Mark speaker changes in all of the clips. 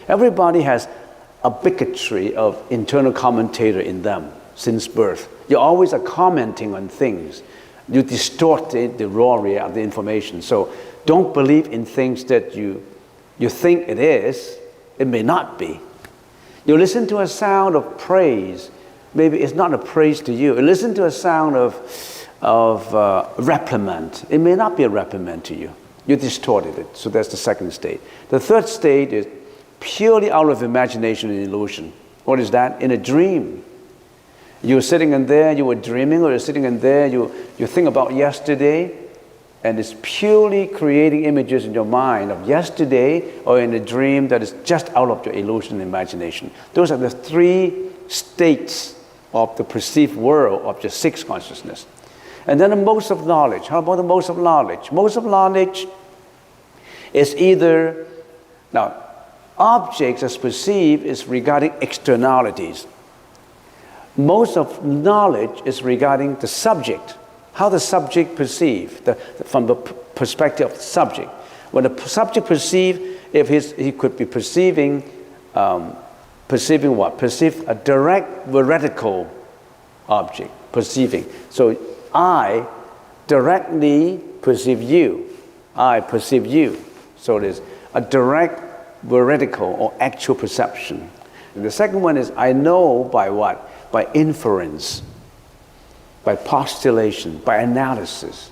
Speaker 1: Everybody has a bigotry of internal commentator in them since birth. You always are commenting on things. You distort the raw of the information. So don't believe in things that you think it is. It may not be. You listen to a sound of praise. Maybe it's not a praise to you. You listen to a sound of reprimand. It may not be a reprimand to you. You distorted it. So that's the second state. The third state is purely out of imagination and illusion. What is that? In a dream. You're sitting in there, you were dreaming, or you're sitting in there, you think about yesterday, and it's purely creating images in your mind of yesterday or in a dream that is just out of your illusion and imagination. Those are the three states of the perceived world of your sixth consciousness. And then the modes of knowledge. How about the modes of knowledge? Modes of knowledge is either, now, objects as perceived is regarding externalities. Most of knowledge is regarding the subject, how the subject perceives, from the perspective of the subject. When the subject perceives, if he could be perceiving what? Perceive a direct veridical object, perceiving. So I directly perceive you. I perceive you. So it is a direct veridical or actual perception. And the second one is I know by what? By inference, by postulation, by analysis.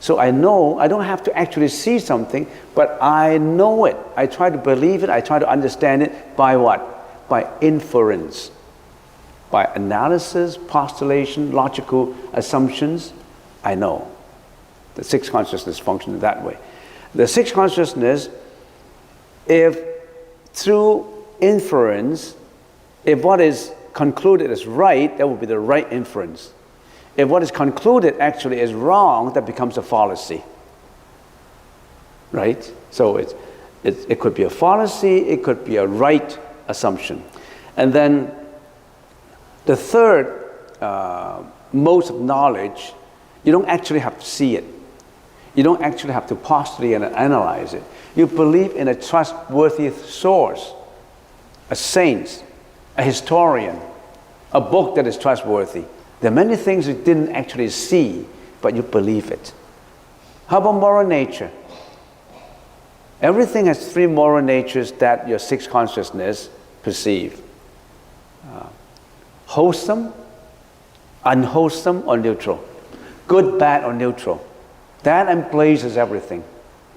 Speaker 1: So I know, I don't have to actually see something, but I know it. I try to believe it, I try to understand it by what? By inference, by analysis, postulation, logical assumptions. I know. The sixth consciousness functions that way. The sixth consciousness, if through inference, if what is concluded is right, that would be the right inference. If what is concluded actually is wrong, that becomes a fallacy. Right? So it could be a fallacy, it could be a right assumption. And then the third mode of knowledge, you don't actually have to see it. You don't actually have to postulate and analyze it. You believe in a trustworthy source, a saint, a historian, a book that is trustworthy. There are many things you didn't actually see, but you believe it. How about moral nature? Everything has three moral natures that your sixth consciousness perceive. Wholesome, unwholesome, or neutral. Good, bad, or neutral. That embraces everything.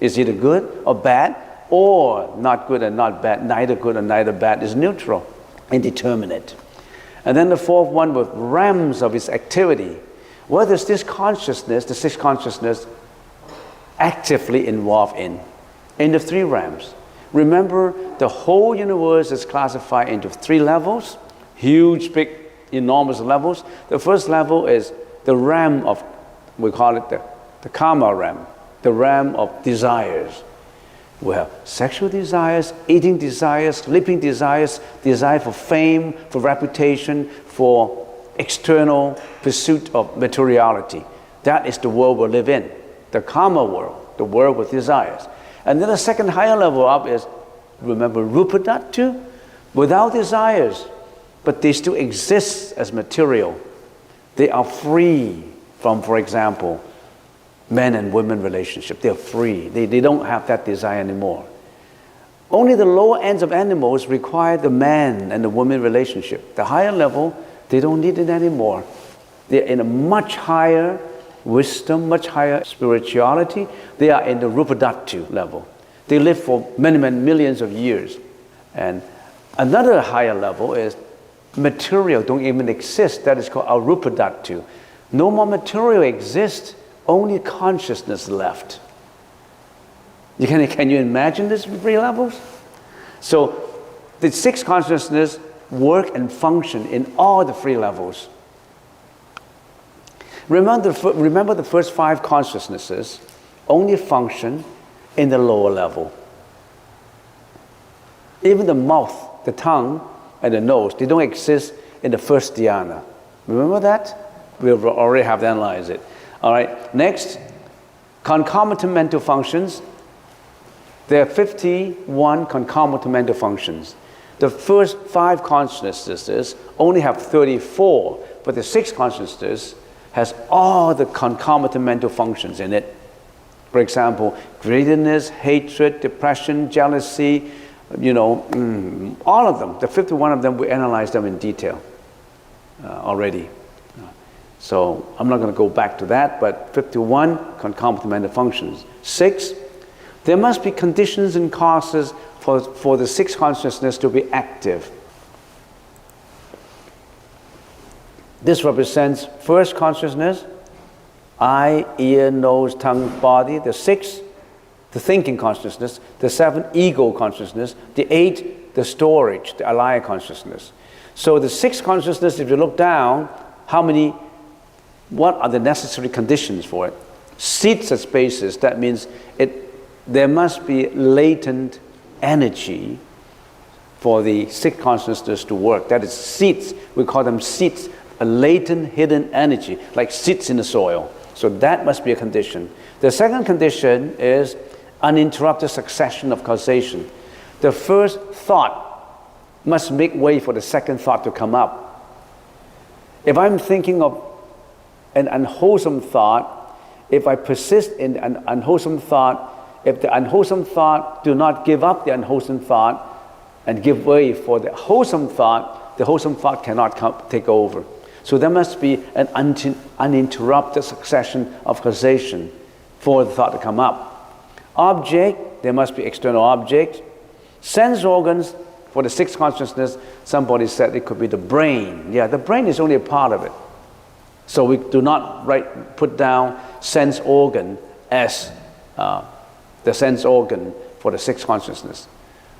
Speaker 1: It's either good or bad, or not good and not bad. Neither good and neither bad is neutral, indeterminate. And then the fourth one with realms of its activity. What is this consciousness, the sixth consciousness, actively involved in? In the three realms. Remember, the whole universe is classified into three levels, huge, big, enormous levels. The first level is the realm of, we call it the karma realm, the realm of desires. We have sexual desires, eating desires, sleeping desires, desire for fame, for reputation, for external pursuit of materiality. That is the world we live in, the karma world, the world with desires. And then the second higher level up is, remember, rupa dhatu, without desires, but they still exist as material. They are free from, for example, men and women relationship. They're free. They don't have that desire anymore. Only the lower ends of animals require the man and the woman relationship. The higher level, they don't need it anymore. They're in a much higher wisdom, much higher spirituality. They are in the rupa dhatu level. They live for many, many millions of years. And another higher level is material don't even exist. That is called arupa dhatu. No more material exists. Only consciousness left. Can you imagine these three levels? So the sixth consciousness work and function in all the three levels. Remember the first five consciousnesses only function in the lower level. Even the mouth, the tongue, and the nose. They don't exist in the first dhyana. Remember that? We already have analyzed it. All right, next, concomitant mental functions. There are 51 concomitant mental functions. The first 5 consciousnesses only have 34, but the 6th consciousness has all the concomitant mental functions in it. For example, greediness, hatred, depression, jealousy, all of them. The 51 of them, we analyzed them in detail already. So I'm not going to go back to that, but 51 concomitant mental functions. 6, there must be conditions and causes for the 6th consciousness to be active. This represents first consciousness, eye, ear, nose, tongue, body. The 6th, the thinking consciousness. The 7th, ego consciousness. The 8th, the storage, the alaya consciousness. So the 6th consciousness, if you look down, what are the necessary conditions for it? Seats and spaces, that means there must be latent energy for the 6th consciousness to work. That is seeds. We call them seeds, a latent hidden energy, like seeds in the soil. So that must be a condition. The second condition is uninterrupted succession of causation. The first thought must make way for the second thought to come up. If I'm thinking of an unwholesome thought, if I persist in an unwholesome thought, if the unwholesome thought do not give up the unwholesome thought and give way for the wholesome thought cannot take over. So there must be an uninterrupted succession of causation for the thought to come up. Object, there must be external object. Sense organs, for the 6th consciousness, somebody said it could be the brain. Yeah, the brain is only a part of it. So we do not put down sense organ as the sense organ for the 6th consciousness.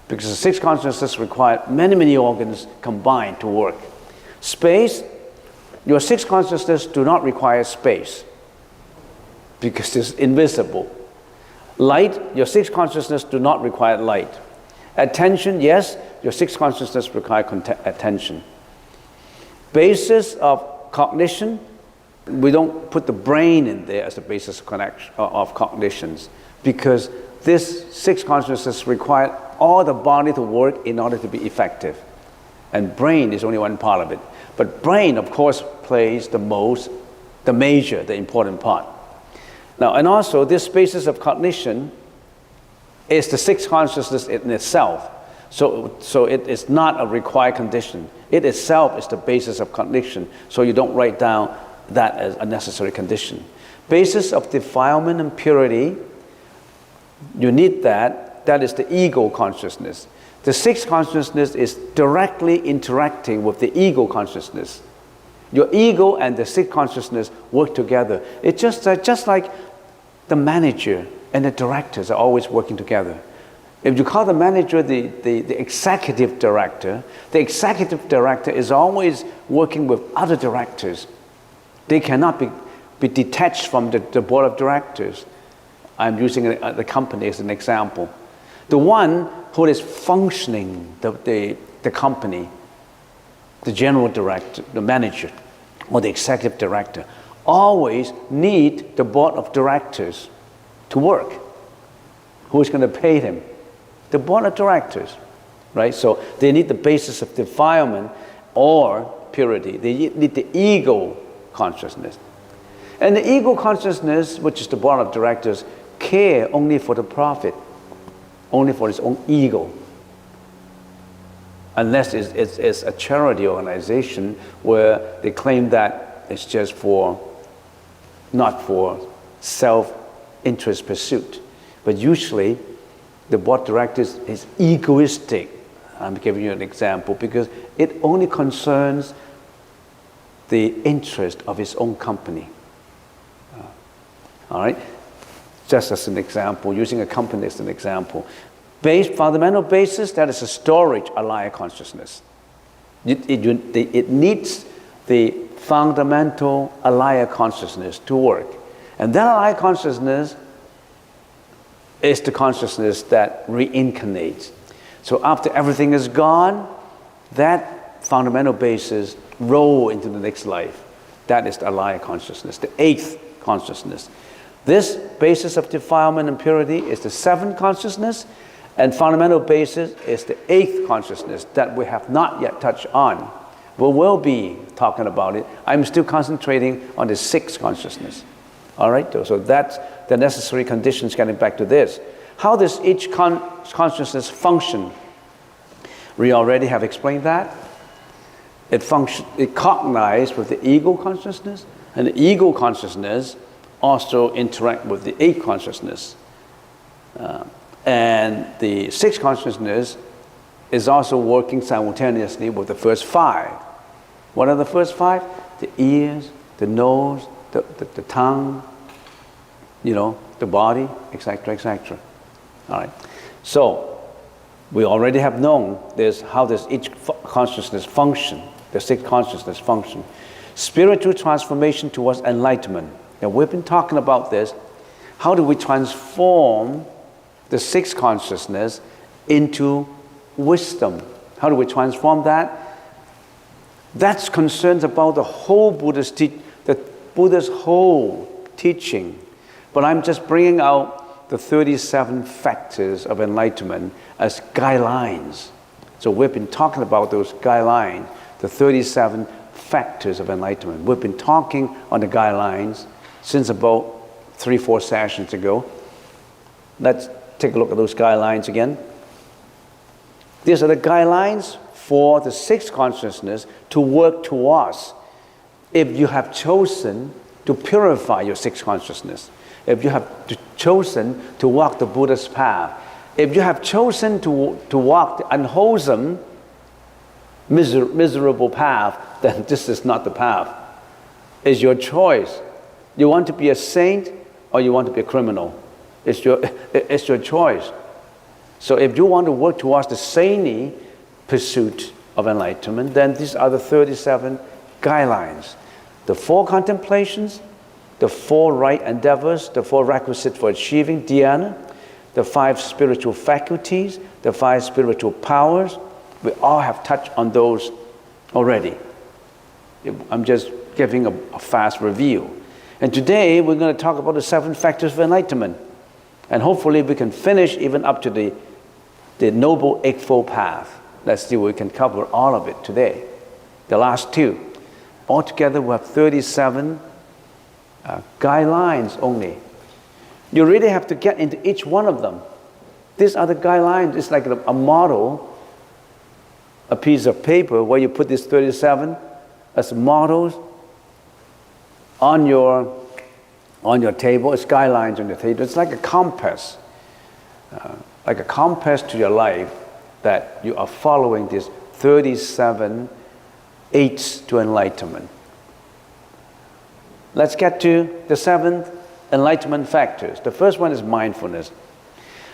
Speaker 1: Because the 6th consciousness requires many, many organs combined to work. Space, your 6th consciousness do not require space because it's invisible. Light, your 6th consciousness do not require light. Attention, yes, your 6th consciousness requires attention. Basis of cognition, we don't put the brain in there as the basis of cognitions because this 6th consciousness requires all the body to work in order to be effective. And brain is only one part of it. But brain, of course, plays the major, the important part. Now, and also this basis of cognition is the 6th consciousness in itself. So it is not a required condition. It itself is the basis of cognition. So you don't write down that as a necessary condition. Basis of defilement and purity, you need that. That is the ego consciousness. The 6th consciousness is directly interacting with the ego consciousness. Your ego and the 6th consciousness work together. It's just like the manager and the directors are always working together. If you call the manager the executive director, the executive director is always working with other directors. They cannot be detached from the board of directors. I'm using the company as an example. The one who is functioning the company, the general director, the manager, or the executive director, always need the board of directors to work. Who's going to pay them? The board of directors, right? So they need the basis of defilement or purity. They need the ego consciousness. And the ego consciousness, which is the board of directors, care only for the profit, only for its own ego. Unless it's a charity organization where they claim that it's just not for self-interest pursuit. But usually, the board of directors is egoistic. I'm giving you an example because it only concerns the interest of its own company. All right? Just as an example, using a company as an example. Fundamental basis, that is a storage alaya consciousness. It needs the fundamental alaya consciousness to work. And that alaya consciousness is the consciousness that reincarnates. So after everything is gone, that fundamental basis roll into the next life. That is the alaya consciousness, the 8th consciousness. This basis of defilement and purity is the 7th consciousness, and fundamental basis is the 8th consciousness that we have not yet touched on. We will be talking about it. I'm still concentrating on the 6th consciousness. All right, so that's the necessary conditions. Getting back to this, how does each consciousness function? We already have explained that. It cognizes with the ego consciousness, and the ego consciousness also interact with the 8th consciousness. And the 6th consciousness is also working simultaneously with the first 5. What are the first 5? The ears, the nose, the tongue, the body, etc., etc. All right. So we already have known this, how does each consciousness function, the 6th consciousness function. Spiritual transformation towards enlightenment. Now we've been talking about this. How do we transform the 6th consciousness into wisdom? How do we transform that? That's concerns about the whole the Buddha's whole teaching. But I'm just bringing out the 37 factors of enlightenment as guidelines. So we've been talking about those guidelines, the 37 factors of enlightenment. We've been talking on the guidelines since about 3-4 sessions ago. Let's take a look at those guidelines again. These are the guidelines for the 6th consciousness to work towards. If you have chosen to purify your 6th consciousness, if you have chosen to walk the Buddha's path, if you have chosen to walk the unwholesome, miserable path, then this is not the path. It's your choice. You want to be a saint or you want to be a criminal. It's your choice. So if you want to work towards the saintly pursuit of enlightenment, then these are the 37 guidelines. The 4 contemplations, the 4 right endeavors, the 4 requisites for achieving dhyana, the 5 spiritual faculties, the 5 spiritual powers. We all have touched on those already. I'm just giving a fast review. And today we're going to talk about the 7 factors of enlightenment. And hopefully we can finish even up to the Noble Eightfold Path. Let's see if we can cover all of it today. The last 2. Altogether we have 37 guidelines only. You really have to get into each one of them. These are the guidelines. It's like a model, a piece of paper where you put these 37 as models on your table. It's guidelines on your table. It's like a compass to your life, that you are following these 37 aids to enlightenment. Let's get to the 7th enlightenment factors. The first one is mindfulness.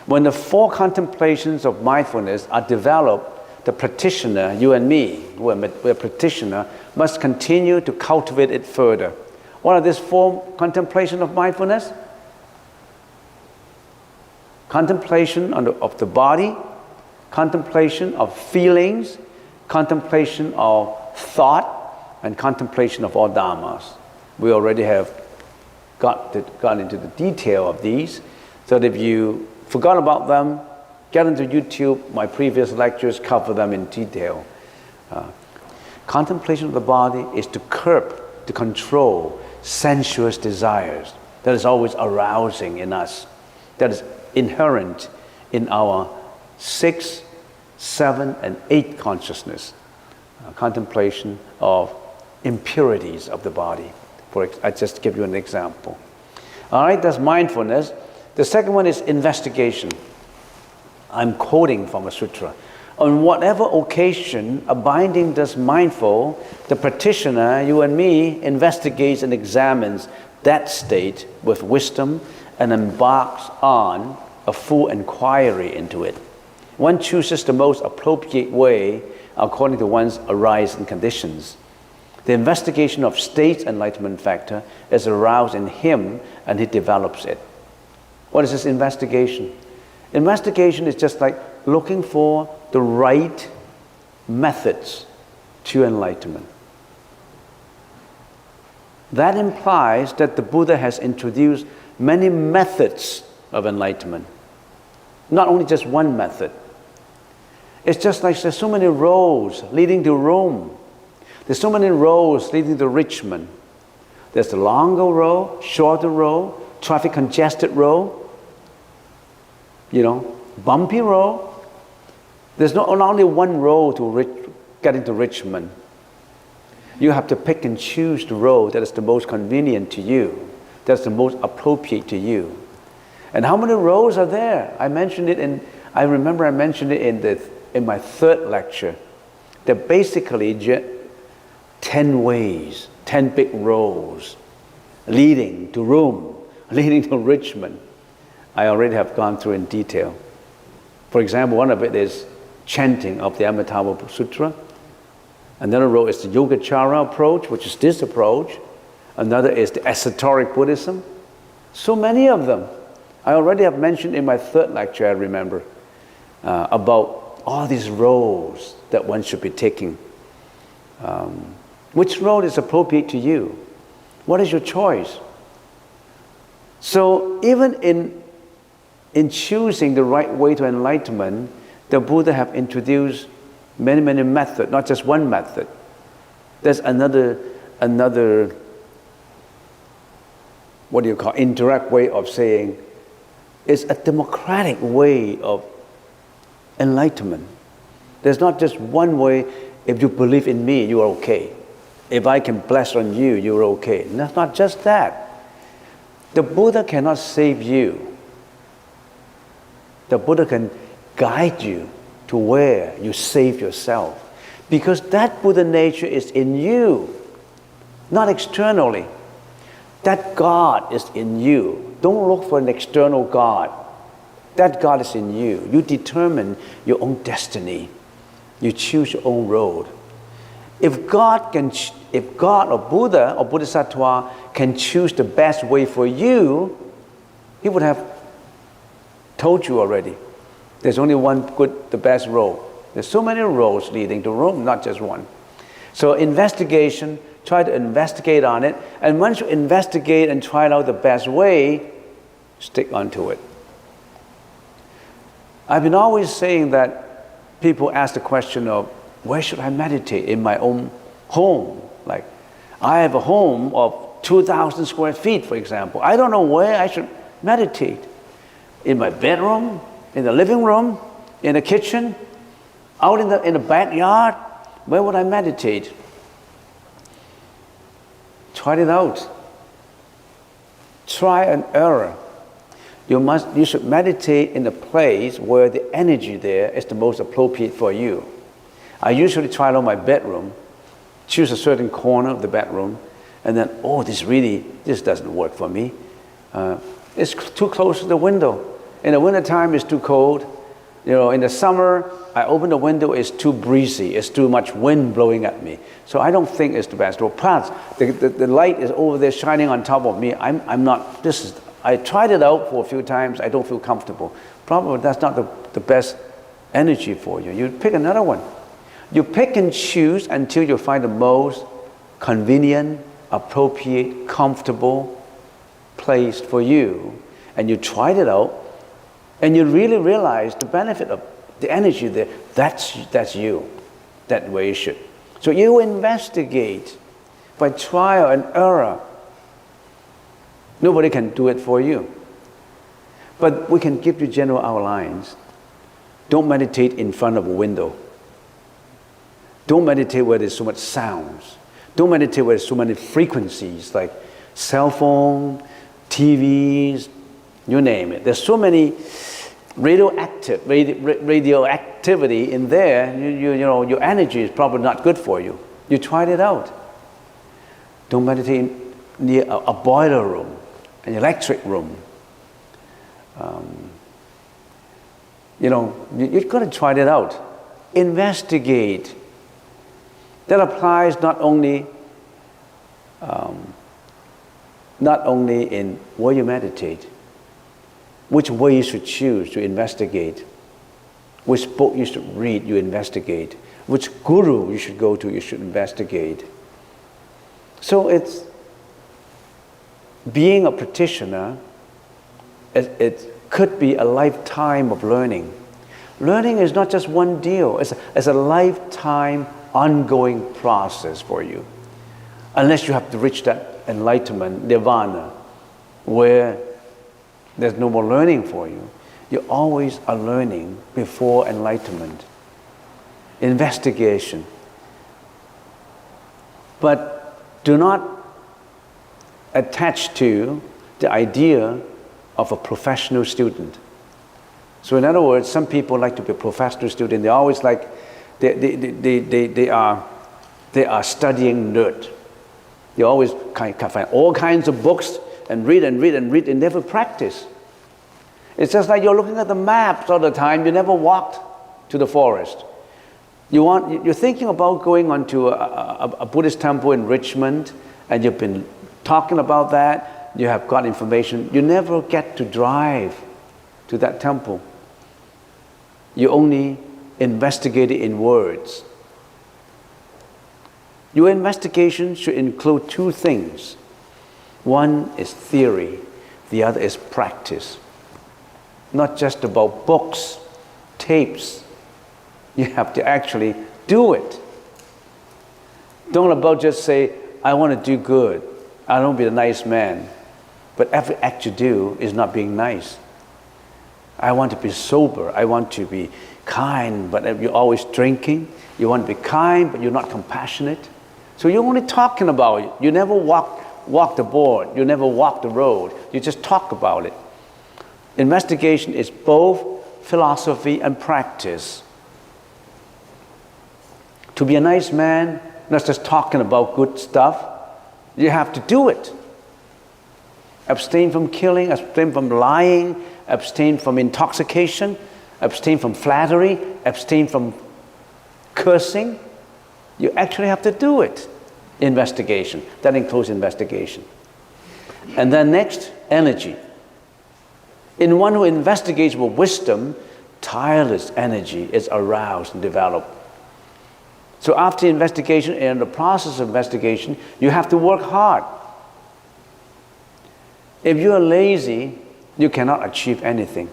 Speaker 1: When the 4 contemplations of mindfulness are developed, the practitioner, you and me, we're a practitioner, must continue to cultivate it further. What are these 4 contemplations of mindfulness? Contemplation of the body, contemplation of feelings, contemplation of thought, and contemplation of all dharmas. We already have got into the detail of these, so that if you forgot about them, get into YouTube. My previous lectures cover them in detail. Contemplation of the body is to curb, to control sensuous desires that is always arousing in us, that is inherent in our 6th, 7th, and 8th consciousness. Contemplation of impurities of the body. I just give you an example. All right, that's mindfulness. The second one is investigation. I'm quoting from a sutra. On whatever occasion abiding thus mindful, the practitioner, you and me, investigates and examines that state with wisdom and embarks on a full inquiry into it. One chooses the most appropriate way according to one's arising conditions. The investigation of state's enlightenment factor is aroused in him and he develops it. What is this investigation? Investigation is just like looking for the right methods to enlightenment. That implies that the Buddha has introduced many methods of enlightenment, not only just one method. It's just like there's so many roads leading to Rome. There's so many roads leading to Richmond. There's the longer road, shorter road, traffic congested road, bumpy road. There's not only one road to get into Richmond. You have to pick and choose the road that is the most convenient to you, that's the most appropriate to you. And how many roads are there? I mentioned it I remember I mentioned it in my third lecture. There are basically 10 ways, 10 big roads leading to Rome, leading to Richmond. I already have gone through in detail. For example, one of it is chanting of the Amitabha Sutra. Another road is the Yogacara approach, which is this approach. Another is the esoteric Buddhism. So many of them. I already have mentioned in my third lecture, I remember, about all these roads that one should be taking. Which road is appropriate to you? What is your choice? So even in choosing the right way to enlightenment, the Buddha have introduced many, many methods, not just one method. There's another indirect way of saying, it's a democratic way of enlightenment. There's not just one way. If you believe in me, you are okay. If I can bless on you, you're okay. And that's not just that. The Buddha cannot save you. The Buddha can guide you to where you save yourself. Because that Buddha nature is in you, not externally. That God is in you. Don't look for an external God. That God is in you. You determine your own destiny. You choose your own road. If God or Buddha or Bodhisattva can choose the best way for you, he would have told you already. There's only one good, the best road. There's so many roads leading to Rome, not just one. So investigation, try to investigate on it, and once you investigate and try out the best way, stick onto it. I've been always saying that people ask the question of, where should I meditate in my own home? Like, I have a home of 2,000 square feet, for example. I don't know where I should meditate. In my bedroom, in the living room, in the kitchen, out in the backyard. Where would I meditate? Try it out. Try and error. You should meditate in a place where the energy there is the most appropriate for you. I usually try it on my bedroom, choose a certain corner of the bedroom, and then, this doesn't work for me. It's too close to the window. In the wintertime, it's too cold. In the summer, I open the window, it's too breezy. It's too much wind blowing at me. So I don't think it's the best. Plus, the light is over there shining on top of me. I tried it out for a few times. I don't feel comfortable. Probably that's not the best energy for you. You pick another one. You pick and choose until you find the most convenient, appropriate, comfortable place for you. And you tried it out. And you really realize the benefit of the energy there. That's you. That way you should. So you investigate by trial and error. Nobody can do it for you. But we can give you general outlines. Don't meditate in front of a window. Don't meditate where there's so much sounds. Don't meditate where there's so many frequencies, like cell phone, TVs, you name it. There's so many radioactivity in there. Your energy is probably not good for you. You tried it out. Don't meditate near a boiler room, an electric room. You've got to try it out. Investigate. That applies not only in where you meditate, which way you should choose to investigate. Which book you should read, you investigate. Which guru you should go to, you should investigate. So it's being a practitioner, it could be a lifetime of learning. Learning is not just one deal, it's a lifetime ongoing process for you. Unless you have to reach that enlightenment, nirvana, where there's no more learning for you. You always are learning before enlightenment. Investigation. But do not attach to the idea of a professional student. So in other words, some people like to be a professional student. They always like, they are studying nerd. They always can find all kinds of books and read and read and read and never practice. It's just like you're looking at the maps all the time. You never walked to the forest. You're thinking about going onto a Buddhist temple in Richmond, and you've been talking about that. You have got information. You never get to drive to that temple. You only investigate it in words. Your investigation should include two things. One is theory, the other is practice. Not just about books, tapes. You have to actually do it. Don't about just say, I want to do good. I don't be a nice man. But every act you do is not being nice. I want to be sober. I want to be kind, but you're always drinking. You want to be kind, but you're not compassionate. So you're only talking about it. You never walk the board. You never walk the road. You just talk about it. Investigation is both philosophy and practice. To be a nice man, not just talking about good stuff. You have to do it. Abstain from killing, abstain from lying, abstain from intoxication, abstain from flattery, abstain from cursing. You actually have to do it. Investigation. That includes investigation. And then next, energy. In one who investigates with wisdom, tireless energy is aroused and developed. So after investigation, and in the process of investigation, you have to work hard. If you are lazy, you cannot achieve anything.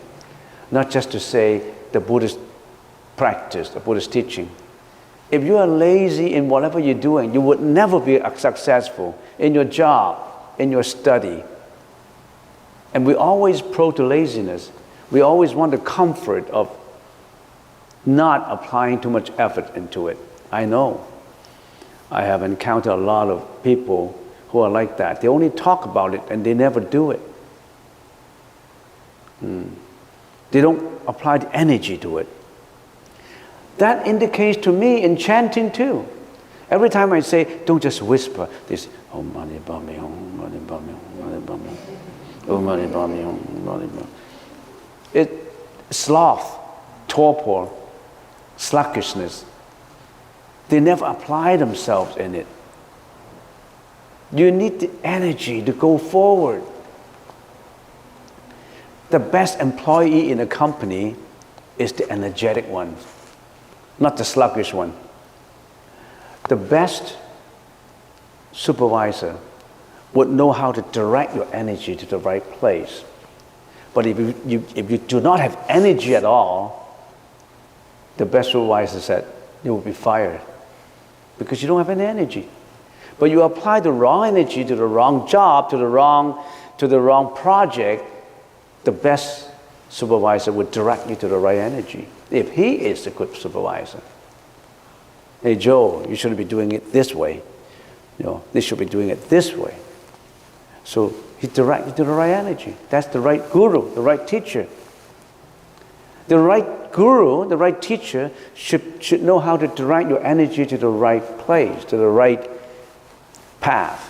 Speaker 1: Not just to say the Buddhist practice, the Buddhist teaching. If you are lazy in whatever you're doing, you would never be successful in your job, in your study. And we always pro to laziness. We always want the comfort of not applying too much effort into it. I know. I have encountered a lot of people who are like that. They only talk about it and they never do it. They don't apply the energy to it. That indicates to me in chanting too. Every time I say, don't just whisper, they say, Om Mani Padme Hum, Mani Padme Hum, Mani Padme Hum, Om Mani Padme Hum, Mani Padme Hum. It's sloth, torpor, sluggishness. They never apply themselves in it. You need the energy to go forward. The best employee in a company is the energetic one, not the sluggish one. The best supervisor would know how to direct your energy to the right place. But if you do not have energy at all, the best supervisor said, you will be fired because you don't have any energy. But you apply the wrong energy to the wrong job, to the wrong project, the best supervisor would direct you to the right energy, if he is a good supervisor. Hey Joe, you shouldn't be doing it this way. They should be doing it this way. So he directs you to the right energy. That's the right guru, the right teacher. The right guru, the right teacher should know how to direct your energy to the right place, to the right path.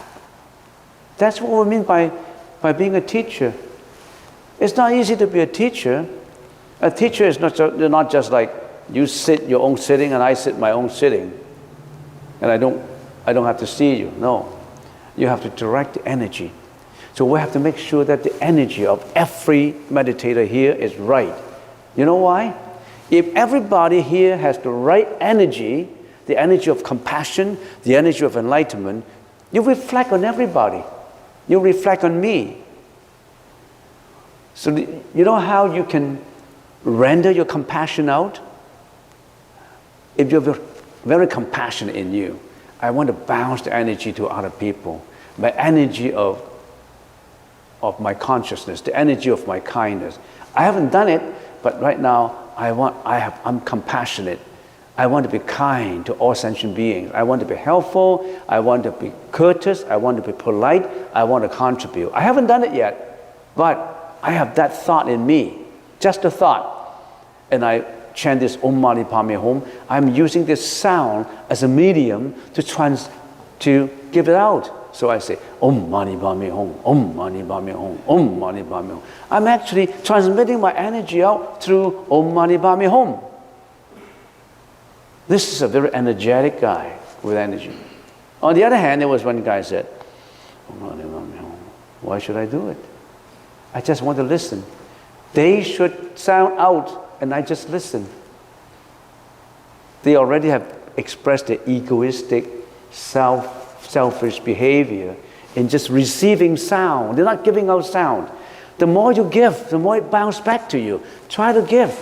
Speaker 1: That's what we mean by being a teacher. It's not easy to be a teacher. A teacher is not just like you sit your own sitting and I sit my own sitting, and I don't have to see you. No, you have to direct the energy. So we have to make sure that the energy of every meditator here is right. You know why? If everybody here has the right energy, the energy of compassion, the energy of enlightenment, you reflect on everybody. You reflect on me. So you know how you can render your compassion out? If you're very compassionate in you, I want to bounce the energy to other people. My energy of my consciousness, the energy of my kindness. I haven't done it, but right now I'm compassionate. I want to be kind to all sentient beings. I want to be helpful. I want to be courteous. I want to be polite. I want to contribute. I haven't done it yet, but I have that thought in me, just a thought. And I chant this Om Mani Padme Hum. I'm using this sound as a medium to give it out. So I say Om Mani Padme Hum, Om Mani Padme Hum, Om Mani Padme Hum. I'm actually transmitting my energy out through Om Mani Padme Hum. This is a very energetic guy with energy. On the other hand, there was one guy who said, why should I do it? I just want to listen. They should sound out and I just listen. They already have expressed their egoistic, selfish behavior in just receiving sound. They're not giving out sound. The more you give, the more it bounces back to you. Try to give.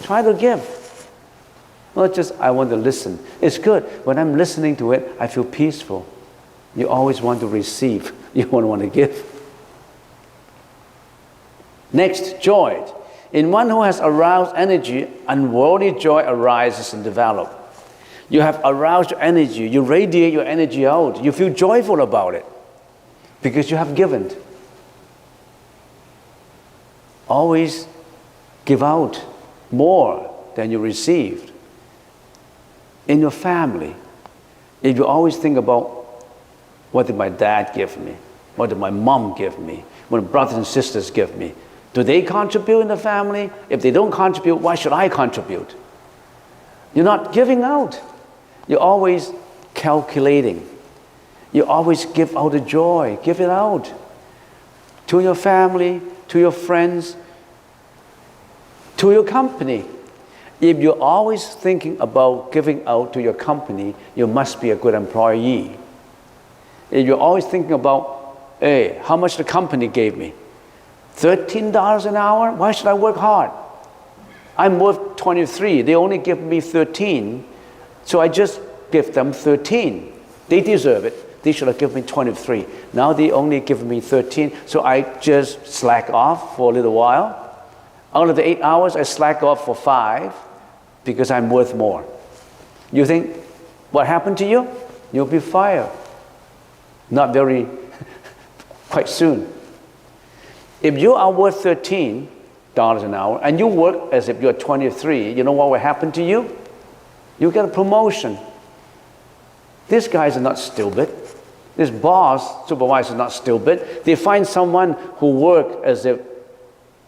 Speaker 1: Try to give. Not just, I want to listen. It's good. When I'm listening to it, I feel peaceful. You always want to receive. You don't want to give. Next, joy. In one who has aroused energy, unworldly joy arises and develops. You have aroused your energy. You radiate your energy out. You feel joyful about it because you have given. Always give out more than you received. In your family, if you always think about what did my dad give me, what did my mom give me, what did brothers and sisters give me, do they contribute in the family? If they don't contribute, why should I contribute? You're not giving out. You're always calculating. You always give out the joy. Give it out to your family, to your friends, to your company. If you're always thinking about giving out to your company, you must be a good employee. If you're always thinking about, hey, how much the company gave me? $13 an hour? Why should I work hard? I'm worth 23. They only give me 13. So I just give them 13. They deserve it. They should have given me 23. Now they only give me 13. So I just slack off for a little while. Out of the 8 hours, I slack off for 5 because I'm worth more. You think, what happened to you? You'll be fired. Not very, quite soon. If you are worth $13 an hour and you work as if you're 23, you know what will happen to you? You get a promotion. These guys are not stupid. This boss, supervisor is not stupid. They find someone who works as if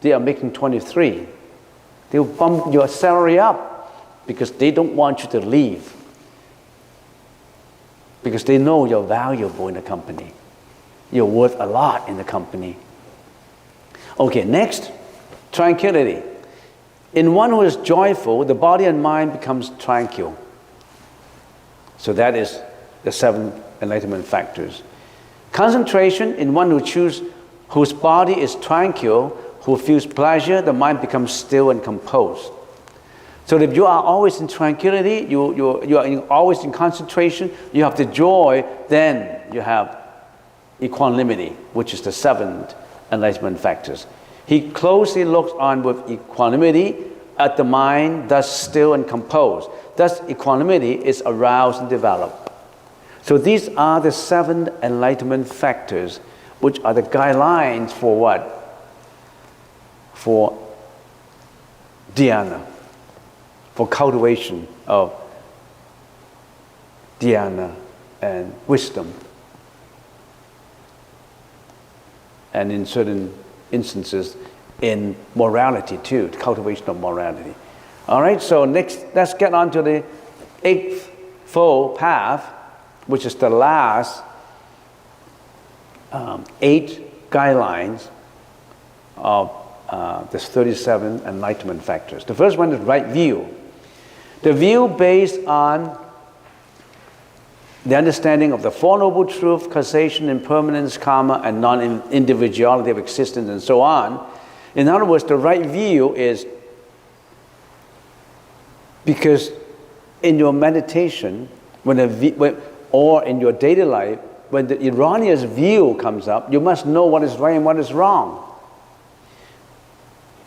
Speaker 1: they are making 23. They'll bump your salary up because they don't want you to leave. Because they know you're valuable in the company. You're worth a lot in the company. Okay, next, tranquility. In one who is joyful, the body and mind becomes tranquil. So that is the 7 enlightenment factors. Concentration, in one whose body is tranquil, who feels pleasure, the mind becomes still and composed. So if you are always in tranquility, you are always in concentration, you have the joy, then you have equanimity, which is the 7th enlightenment factors. He closely looks on with equanimity at the mind, thus still and composed. Thus equanimity is aroused and developed. So these are the 7 enlightenment factors, which are the guidelines for what? For dhyana, for cultivation of dhyana and wisdom. And in certain instances, in morality too, cultivation of morality. All right, so next, let's get on to the 8th full path, which is the last 8 guidelines of there's 37 enlightenment factors. The first one is right view. The view based on the understanding of the Four Noble Truths, causation, impermanence, karma, and non-individuality of existence, and so on. In other words, the right view is because in your meditation, or in your daily life, when the erroneous view comes up, you must know what is right and what is wrong.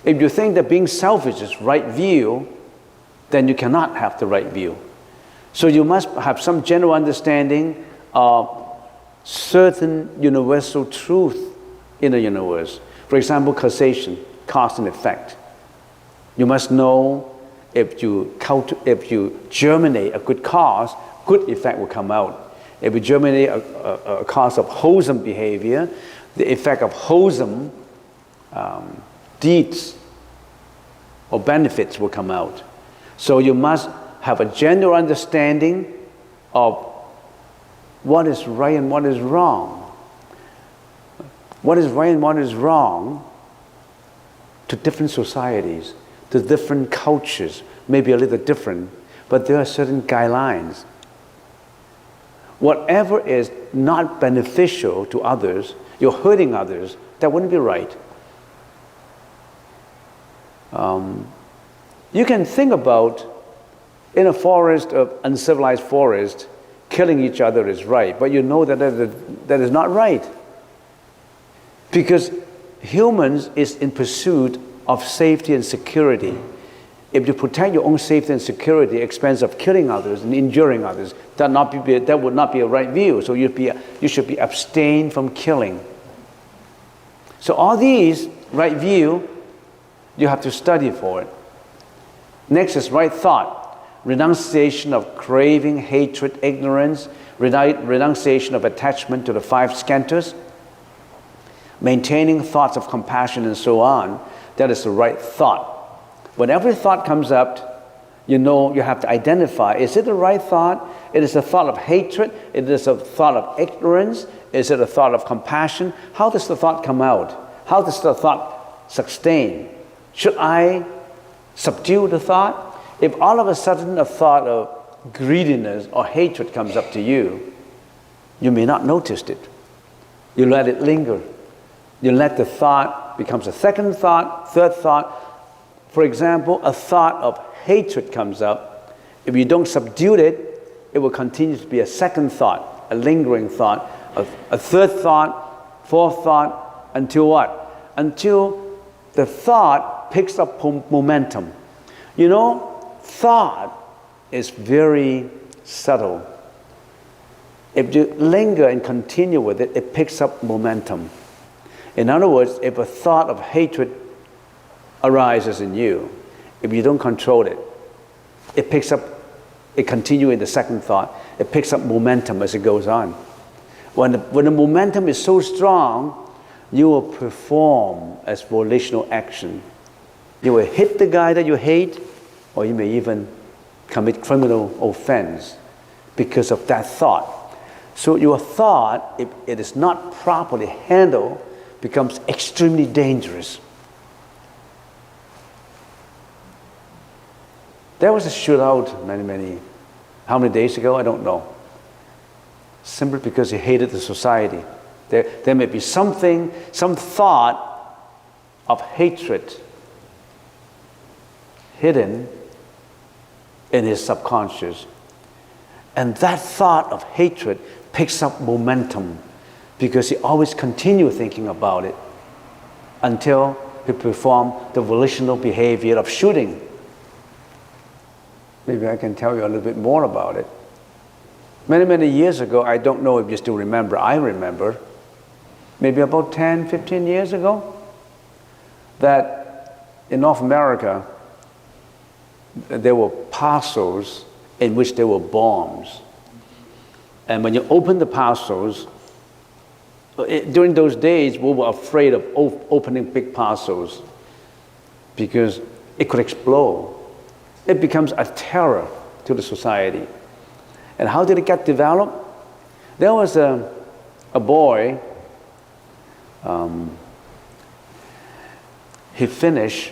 Speaker 1: If you think that being selfish is right view, then you cannot have the right view. So you must have some general understanding of certain universal truth in the universe. For example, causation, cause and effect. You must know if you germinate a good cause, good effect will come out. If you germinate a cause of wholesome behavior, the effect of wholesome deeds or benefits will come out. So you must have a general understanding of what is right and what is wrong. What is right and what is wrong to different societies, to different cultures, maybe a little different, but there are certain guidelines. Whatever is not beneficial to others, you're hurting others, that wouldn't be right. You can think about in a forest, of uncivilized forest, killing each other is right, but you know that is not right. Because humans is in pursuit of safety and security. If you protect your own safety and security at the expense of killing others and injuring others, that would not be a right view. So you should be abstained from killing. So all these, right view, you have to study for it. Next is right thought. Renunciation of craving, hatred, ignorance, renunciation of attachment to the five skandhas, maintaining thoughts of compassion and so on. That is the right thought. When every thought comes up, you know you have to identify, is it the right thought? It is a thought of hatred? It is a thought of ignorance? Is it a thought of compassion? How does the thought come out? How does the thought sustain? Should I subdue the thought? If all of a sudden a thought of greediness or hatred comes up to you, you may not notice it. You let it linger. You let the thought becomes a second thought, third thought. For example, a thought of hatred comes up. If you don't subdue it, it will continue to be a second thought, a lingering thought, a third thought, fourth thought, until what? Until the thought picks up momentum. You know, thought is very subtle. If you linger and continue with it, it picks up momentum. In other words, if a thought of hatred arises in you, if you don't control it, it continues in the second thought, it picks up momentum as it goes on. When the momentum is so strong, you will perform as volitional action. You will hit the guy that you hate, or you may even commit criminal offense because of that thought. So your thought, if it is not properly handled, becomes extremely dangerous. There was a shootout how many days ago? I don't know. Simply because he hated the society. There may be some thought of hatred hidden in his subconscious. And that thought of hatred picks up momentum because he always continues thinking about it until he performs the volitional behavior of shooting. Maybe I can tell you a little bit more about it. Many years ago, I don't know if you still remember, I remember, maybe about 10, 15 years ago, that in North America, there were parcels in which there were bombs. And when you open the parcels, during those days, we were afraid of opening big parcels because it could explode. It becomes a terror to the society. And how did it get developed? There was a he finished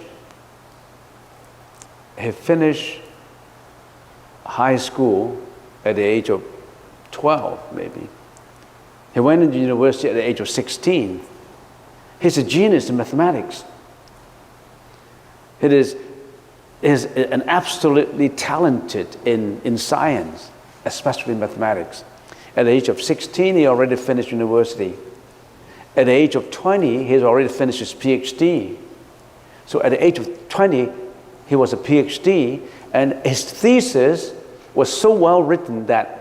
Speaker 1: high school at the age of 12, maybe. He went into university at the age of 16. He's a genius in mathematics. He is an absolutely talented in science, especially mathematics. At the age of 16, he already finished university. At the age of 20, he has already finished his PhD. So at the age of 20, he was a PhD, and his thesis was so well written that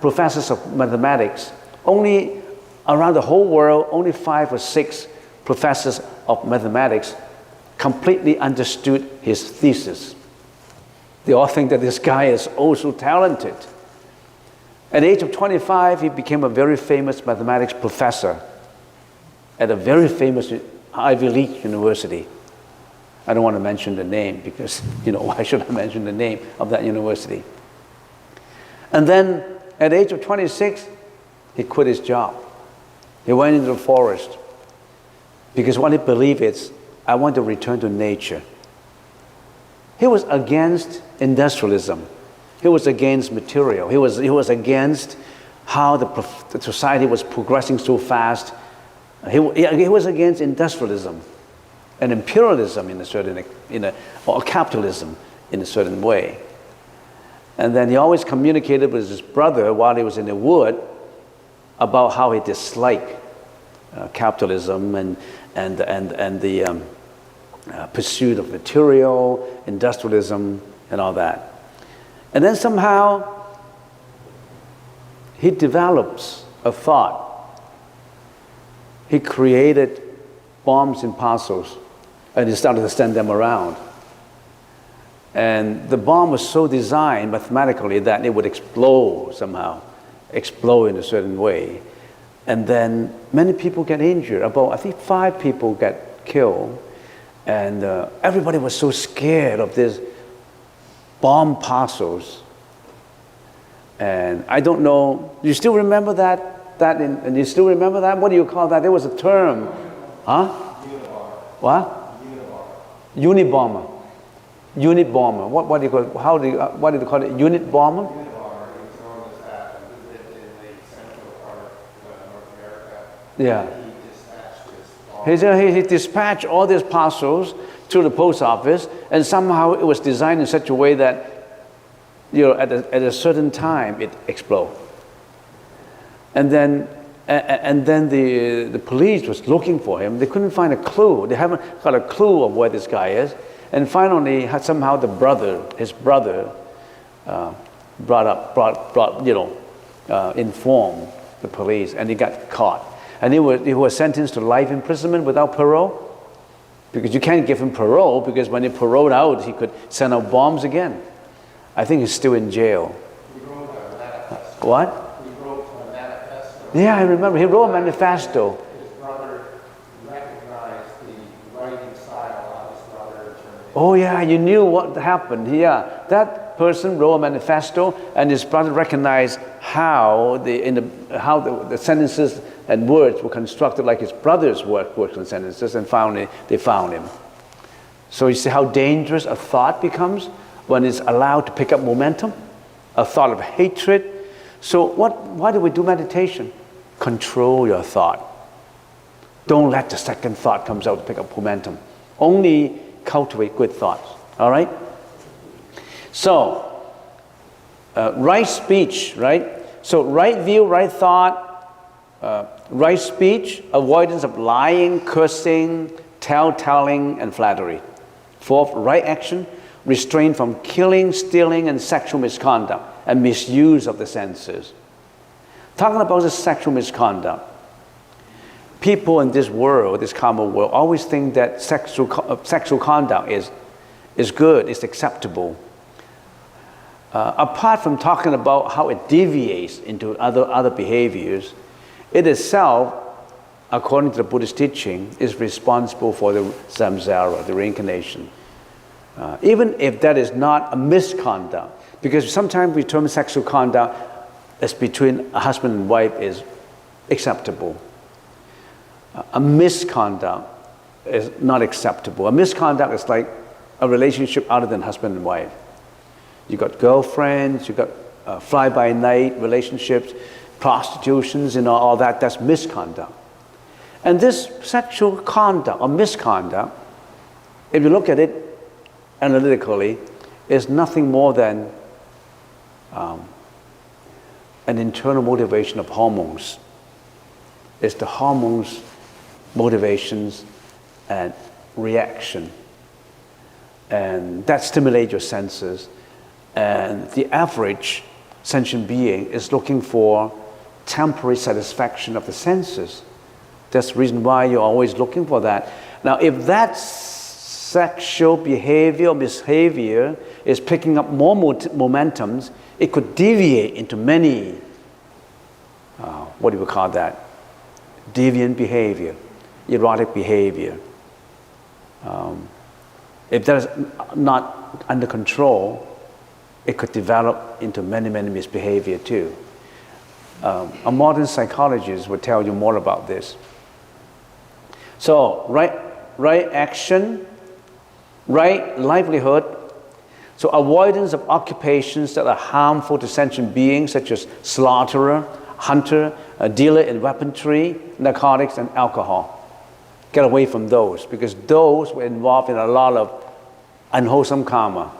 Speaker 1: professors of mathematics, only around the whole world, only 5 or 6 professors of mathematics completely understood his thesis. They all think that this guy is also talented. At the age of 25, he became a very famous mathematics professor at a very famous Ivy League university. I don't want to mention the name because, why should I mention the name of that university? And then at the age of 26, he quit his job. He went into the forest because what he believed is, I want to return to nature. He was against industrialism. He was against material. He was against how the society was progressing so fast. He was against industrialism and imperialism or capitalism in a certain way. And then he always communicated with his brother while he was in the wood about how he disliked capitalism and the pursuit of material, industrialism, and all that. And then somehow he develops a thought. He created bombs and parcels, and he started to send them around. And the bomb was so designed mathematically that it would explode somehow, explode in a certain way. And then many people get injured. About, I think, 5 people get killed. And everybody was so scared of this bomb parcels. And I don't know, you still remember that? And you still remember that? What do you call that? There was a term. Huh? What? Unit bomber. Unit bomber. What do you call it? What do you call it? Unit bomber?
Speaker 2: Unit bomber. He was known as that. He lived in the central part of North America.
Speaker 1: Yeah.
Speaker 2: He dispatched his bombs.
Speaker 1: He dispatched all these parcels to the post office, and somehow it was designed in such a way that, at a certain time it explodes. And then the police was looking for him. They couldn't find a clue. They haven't got a clue of where this guy is. And finally, somehow his brother, informed the police, and he got caught. And he was sentenced to life imprisonment without parole, because you can't give him parole, because when he paroled out, he could send out bombs again. I think he's still in jail.
Speaker 2: He wrote a manifesto.
Speaker 1: What?
Speaker 2: He wrote a manifesto.
Speaker 1: Yeah, I remember. He wrote a manifesto.
Speaker 2: His brother recognized the writing style of his brother.
Speaker 1: Oh yeah, you knew what happened. Yeah, that person wrote a manifesto, and his brother recognized how the sentences and words were constructed like his brother's words and sentences, and finally they found him. So you see how dangerous a thought becomes when it's allowed to pick up momentum, a thought of hatred. So why do we do meditation? Control your thought. Don't let the second thought comes out to pick up momentum. Only cultivate good thoughts. All right? So, right speech, right? So right view, right thought, right speech, avoidance of lying, cursing, tell-telling, and flattery. 4th, right action, restraint from killing, stealing, and sexual misconduct, and misuse of the senses. Talking about the sexual misconduct, people in this world, this common world, always think that sexual conduct is good, is acceptable. Apart from talking about how it deviates into other behaviors, it itself, according to the Buddhist teaching, is responsible for the samsara, the reincarnation. Even if that is not a misconduct, because sometimes we term sexual conduct as between a husband and wife is acceptable. A misconduct is not acceptable. A misconduct is like a relationship other than husband and wife. You got girlfriends, you got fly-by-night relationships, prostitutions, all that. That's misconduct. And this sexual conduct or misconduct, if you look at it analytically, is nothing more than an internal motivation of hormones. It's the hormones, motivations, and reaction. And that stimulates your senses. And the average sentient being is looking for temporary satisfaction of the senses. That's the reason why you're always looking for that. Now, if that sexual behavior or misbehavior is picking up more momentums, it could deviate into many, what do we call that? Deviant behavior, erotic behavior. If that is not under control, it could develop into many misbehavior too. A modern psychologist would tell you more about this. So, right action, right livelihood. So avoidance of occupations that are harmful to sentient beings, such as slaughterer, hunter, a dealer in weaponry, narcotics, and alcohol. Get away from those, because those were involved in a lot of unwholesome karma.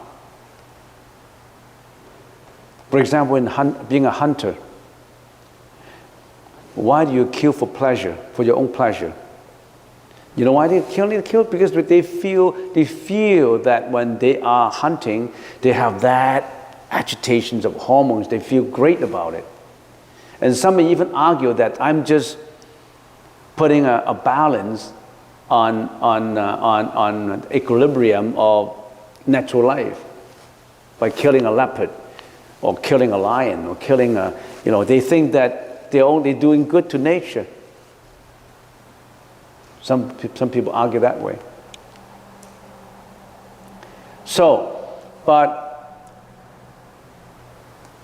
Speaker 1: For example, in being a hunter, why do you kill for pleasure, for your own pleasure? You know why they kill? They kill because they feel that when they are hunting, they have that agitations of hormones. They feel great about it. And some may even argue that I'm just putting a balance on equilibrium of natural life by killing a leopard or killing a lion or killing a, they think that they're only doing good to nature. Some people argue that way. So, but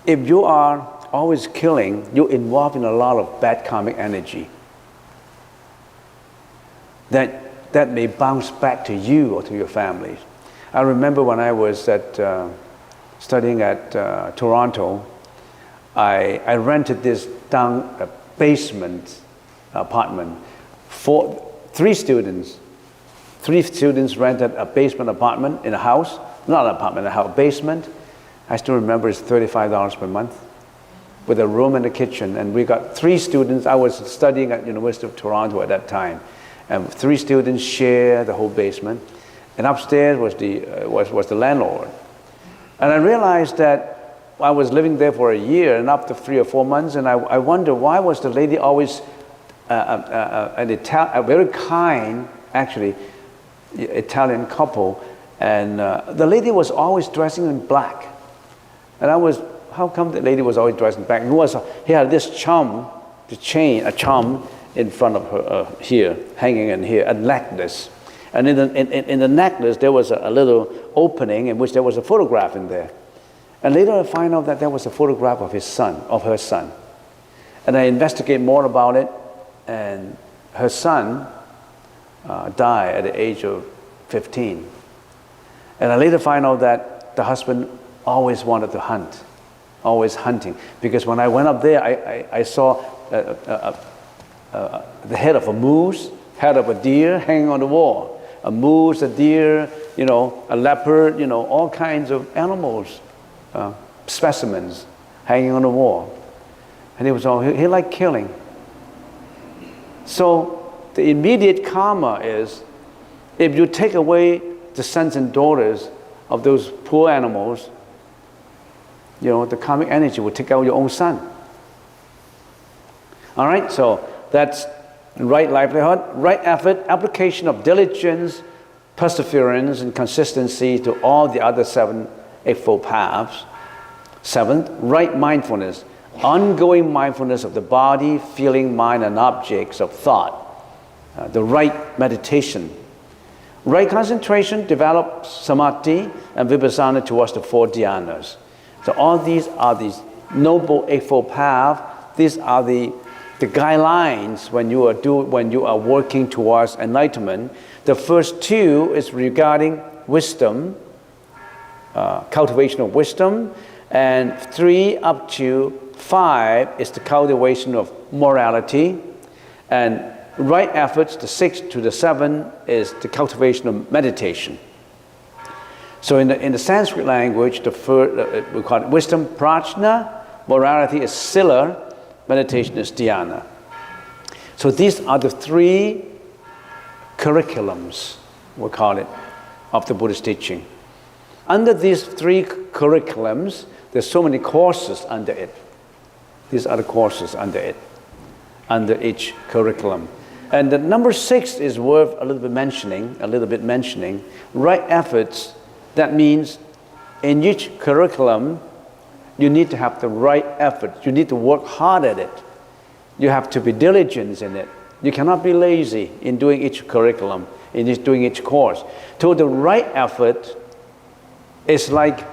Speaker 1: if you are always killing, you're involved in a lot of bad karmic energy. That may bounce back to you or to your families. I remember when I was studying at Toronto, I rented this basement apartment for three students rented a basement apartment in a house, not an apartment, a house, basement. I still remember it's $35 per month with a room and a kitchen. And we got three students. I was studying at University of Toronto at that time. And three students share the whole basement. And upstairs was the landlord. And I realized that I was living there for a year and up to 3 or 4 months. And I wonder, why was the lady always a very kind, actually, Italian couple, and the lady was always dressing in black. And how come the lady was always dressed in black? He had this a charm in front of her here, hanging in here, a necklace. And in the necklace, there was a little opening in which there was a photograph in there. And later I find out that was a photograph of her son. And I investigate more about it. And her son died at the age of 15. And I later find out that the husband always wanted to hunt, always hunting. Because when I went up there, I saw the head of a moose, head of a deer hanging on the wall. A moose, a deer, a leopard, all kinds of animals, specimens hanging on the wall. And he liked killing. So the immediate karma is, if you take away the sons and daughters of those poor animals, the karmic energy will take out your own son. All right, so that's right livelihood, right effort, application of diligence, perseverance, and consistency to all the other 7 Eightfold Paths. 7th, right mindfulness. Ongoing mindfulness of the body, feeling, mind, and objects of thought. The right meditation. Right concentration develops samadhi and vipassana towards the 4 dhyanas. So all these are these noble Eightfold Paths. These are the the guidelines when you are working towards enlightenment. The first two is regarding wisdom, cultivation of wisdom, and 3 up to 5 is the cultivation of morality, and right efforts, the 6 to the 7 is the cultivation of meditation. So in the Sanskrit language, the first, we call it wisdom, prajna, morality is sila, meditation is dhyana. So these are the 3 curriculums, we call it, of the Buddhist teaching. Under these 3 curriculums, there's so many courses under it. These are the courses under it, under each curriculum. And the number 6 is worth a little bit mentioning. Right efforts, that means in each curriculum, you need to have the right effort. You need to work hard at it. You have to be diligent in it. You cannot be lazy in doing each curriculum, in doing each course. So the right effort is like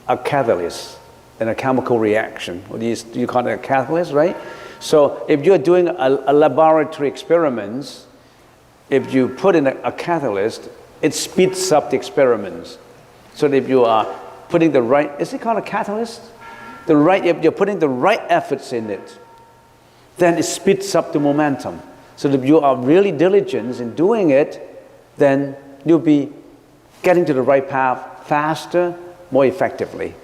Speaker 1: a catalyst in a chemical reaction. You call it a catalyst, right? So if you're doing a laboratory experiments, if you put in a catalyst, it speeds up the experiments. So if you are putting the right, is it called a catalyst? If you're putting the right efforts in it, then it speeds up the momentum. So if you are really diligent in doing it, then you'll be getting to the right path faster, more effectively.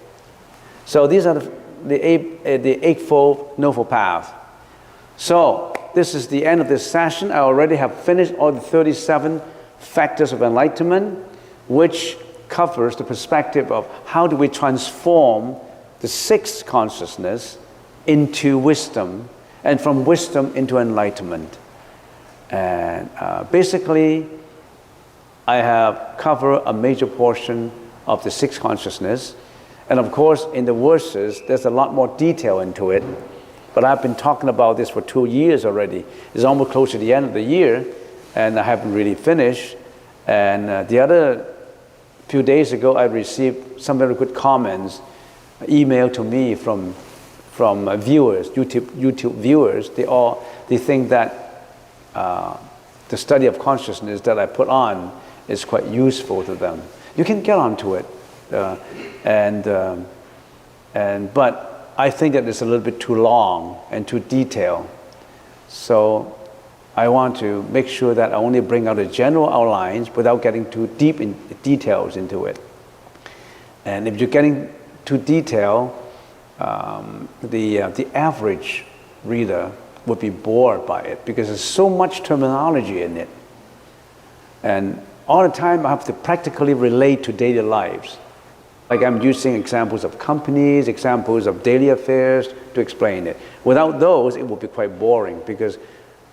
Speaker 1: So these are the Eightfold Noble Path. So this is the end of this session. I already have finished all the 37 factors of enlightenment, which covers the perspective of how do we transform the 6th consciousness into wisdom, and from wisdom into enlightenment. And basically, I have covered a major portion of the 6th consciousness. And of course, in the verses, there's a lot more detail into it. But I've been talking about this for 2 years already. It's almost close to the end of the year, and I haven't really finished. And the other few days ago, I received some very good comments, email to me from viewers, YouTube viewers. They think that the study of consciousness that I put on is quite useful to them. You can get onto it, but I think that it's a little bit too long and too detailed. So I want to make sure that I only bring out the general outlines without getting too deep in details into it. And if you're getting too detailed, the average reader would be bored by it because there's so much terminology in it. And all the time I have to practically relate to daily lives. Like I'm using examples of companies, examples of daily affairs to explain it. Without those, it would be quite boring because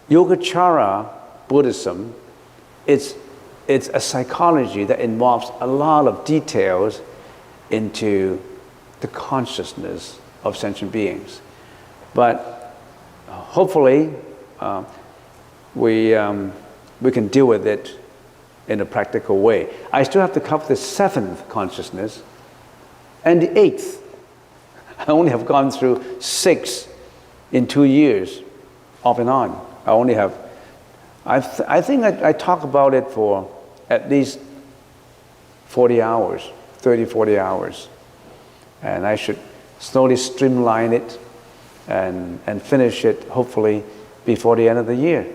Speaker 1: Yogacara Buddhism, it's a psychology that involves a lot of details into the consciousness of sentient beings. But hopefully we can deal with it in a practical way. I still have to cover the 7th consciousness and the 8th. I only have gone through 6 in 2 years, off and on. I think I talk about it for at least 40 hours, 30, 40 hours. And I should slowly streamline it and finish it, hopefully, before the end of the year.